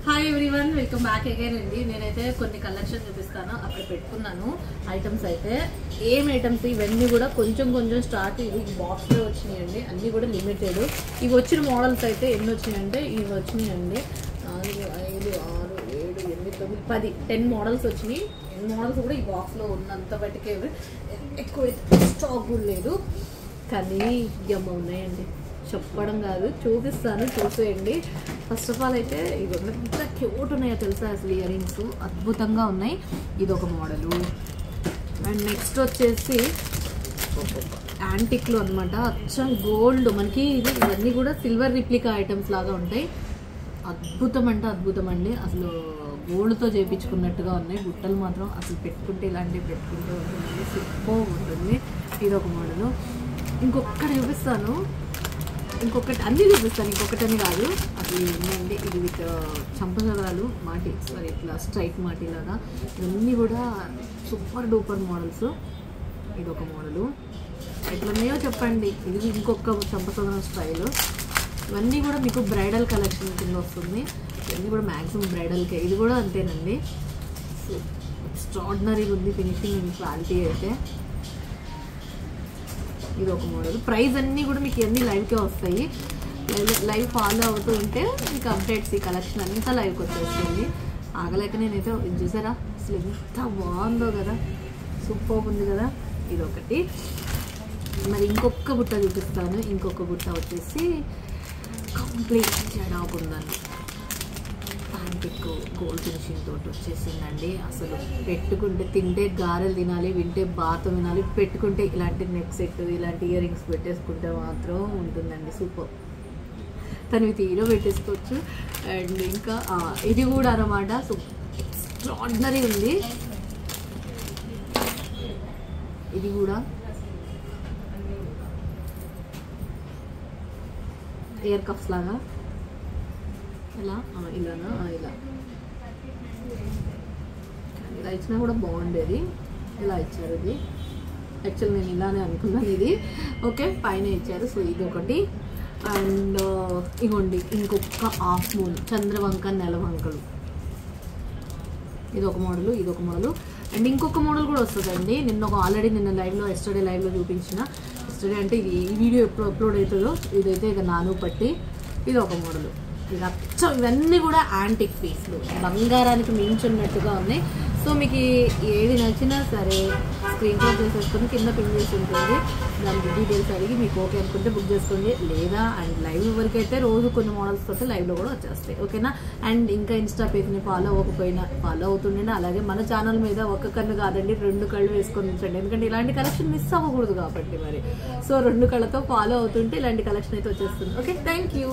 Hi everyone, welcome back again అండి. నేనైతే కొన్ని కలెక్షన్ చూపిస్తాను. అక్కడ పెట్టుకున్నాను ఐటమ్స్. అయితే ఏం ఐటమ్స్ ఇవన్నీ కూడా కొంచెం కొంచెం స్టార్ట్. ఇది బాక్స్లో వచ్చినాయండి, అన్నీ కూడా లిమిటెడ్. ఇవి వచ్చిన మోడల్స్ అయితే ఎన్ని వచ్చినాయంటే ఇవి వచ్చినాయండి 4, 5, 6, 7, 8, 9, 10, 10 మోడల్స్ వచ్చినాయి. 10 మోడల్స్ కూడా ఈ బాక్స్లో ఉన్నంత బట్టికే ఎక్కువ స్టాక్ కూడా లేదు, కానీ జమ్మ ఉన్నాయండి. చెప్పడం కాదు, చూపిస్తాను, చూసేయండి. ఫస్ట్ ఆఫ్ ఆల్ అయితే ఇవి ఎంత క్యూట్ ఉన్నాయో తెలుసా అసలు. ఇయర్ రింగ్స్ అద్భుతంగా ఉన్నాయి. ఇది ఒక మోడలు. అండ్ నెక్స్ట్ వచ్చేసి యాంటిక్లో అనమాట, అచ్చం గోల్డ్. మనకి ఇవన్నీ కూడా సిల్వర్ రిప్లికా ఐటమ్స్ లాగా ఉంటాయి. అద్భుతం అంటే అద్భుతం అండి. అసలు గోల్డ్తో చేయించుకున్నట్టుగా ఉన్నాయి. బుట్టలు మాత్రం అసలు పెట్టుకుంటే ఇలాంటివి పెట్టుకుంటే ఉంటుంది, సూపర్ ఉంటుంది. ఇది ఒక మోడలు. ఇంకొకటి చూపిస్తాను, ఇంకొకటి అన్నీ చూపిస్తాను, ఇంకొకటని కాదు. అసలు ఏంటంటే ఇది విత్ చంపసగరాలు మాటి, సారీ ఇట్లా స్ట్రైట్ మాటి లాగా. ఇవన్నీ కూడా సూపర్ డూపర్ మోడల్స్. ఇది ఒక మోడలు. ఎట్లున్నాయో చెప్పండి. ఇది ఇంకొక చంపసగరం స్టైల్. ఇవన్నీ కూడా మీకు బ్రైడల్ కలెక్షన్ కింద వస్తుంది. ఇవన్నీ కూడా మ్యాక్సిమం బ్రైడల్కే. ఇది కూడా అంతేనండి. సో ఎక్స్ట్రాడినరీగా ఉంది ఫినిషింగ్ అండ్ క్వాలిటీ అయితే. ఇది ఒక మోడల్. ప్రైస్ అన్నీ కూడా మీకు ఇవన్నీ లైవ్కే వస్తాయి. లైవ్ ఫాలో అవుతూ ఉంటే మీకు అప్డేట్స్, ఈ కలెక్షన్ అంతా లైవ్కి వచ్చేస్తుంది. ఆగలేక నేనైతే ఇది చూసారా అసలు ఎంత బాగుందో కదా, సూపర్ ఉంది కదా. ఇది ఒకటి. మరి ఇంకొక బుట్ట చూపిస్తాను. ఇంకొక బుట్ట వచ్చేసి కంప్లీట్ జడాకు ఉందండి. యాంటిక్ గోల్డ్ ఫినిషింగ్ తోటి వచ్చేసిందండి. అసలు పెట్టుకుంటే తింటే గారెలు తినాలి, వింటే బాత వినాలి. పెట్టుకుంటే ఇలాంటి నెక్ సెట్, ఇలాంటి ఇయర్ రింగ్స్ పెట్టేసుకుంటే మాత్రం ఉంటుందండి సూపర్. తను తీరో పెట్టేసుకోవచ్చు. అండ్ ఇంకా ఇది కూడా అన్నమాట ఎక్స్ట్రాడినరీ ఉంది. ఇది కూడా ఇయర్ కప్స్ లాగా ఇలా ఇలానా ఇలా ఇలా ఇచ్చినా కూడా బాగుండేది. ఇలా ఇచ్చారు. ఇది యాక్చువల్ నేను ఇలానే అనుకున్నాను. ఇది ఓకే, పైన ఇచ్చారు. సో ఇది ఒకటి. అండ్ ఇగోండి ఇంకొక హాఫ్ మూన్, చంద్రవంక నెలవంకలు. ఇది ఒక మోడలు, ఇది ఒక మోడలు. అండ్ ఇంకొక మోడల్ కూడా వస్తుందండి. ఆల్రెడీ నిన్న లైవ్లో, ఎస్టర్డే లైవ్లో చూపించిన. ఎస్టర్డే అంటే ఇది ఈ వీడియో ఎప్పుడు అప్లోడ్ అవుతుందో, ఇదైతే ఇక నాను పట్టి. ఇది ఒక మోడలు. ఇక అచ్చం ఇవన్నీ కూడా యాంటిక్ పీస్లు, బంగారానికి మించున్నట్టుగా ఉన్నాయి. సో మీకు ఏది నచ్చినా సరే స్క్రీన్ షాట్ చేసేసుకొని కింద పిన్ చేసి ఉంటుంది. దానికి డీటెయిల్స్ అడిగి మీకు ఓకే అనుకుంటే బుక్ చేసుకోండి. లేదా అండ్ లైవ్ వరకు అయితే రోజు కొన్ని మోడల్స్ తోటి లైవ్లో కూడా వచ్చేస్తాయి, ఓకేనా. అండ్ ఇంకా ఇన్స్టా పేజ్ని ఫాలో అవ్వకపోయినా ఫాలో అవుతుండండి. అలాగే మన ఛానల్ మీద ఒక కన్ను కాదండి 2 కళ్ళు వేసుకొని ఉంచండి, ఎందుకంటే ఇలాంటి కలెక్షన్ మిస్ అవ్వకూడదు కాబట్టి. మరి సో 2 కళ్ళతో ఫాలో అవుతుంటే ఇలాంటి కలెక్షన్ అయితే వచ్చేస్తుంది. Okay, thank you.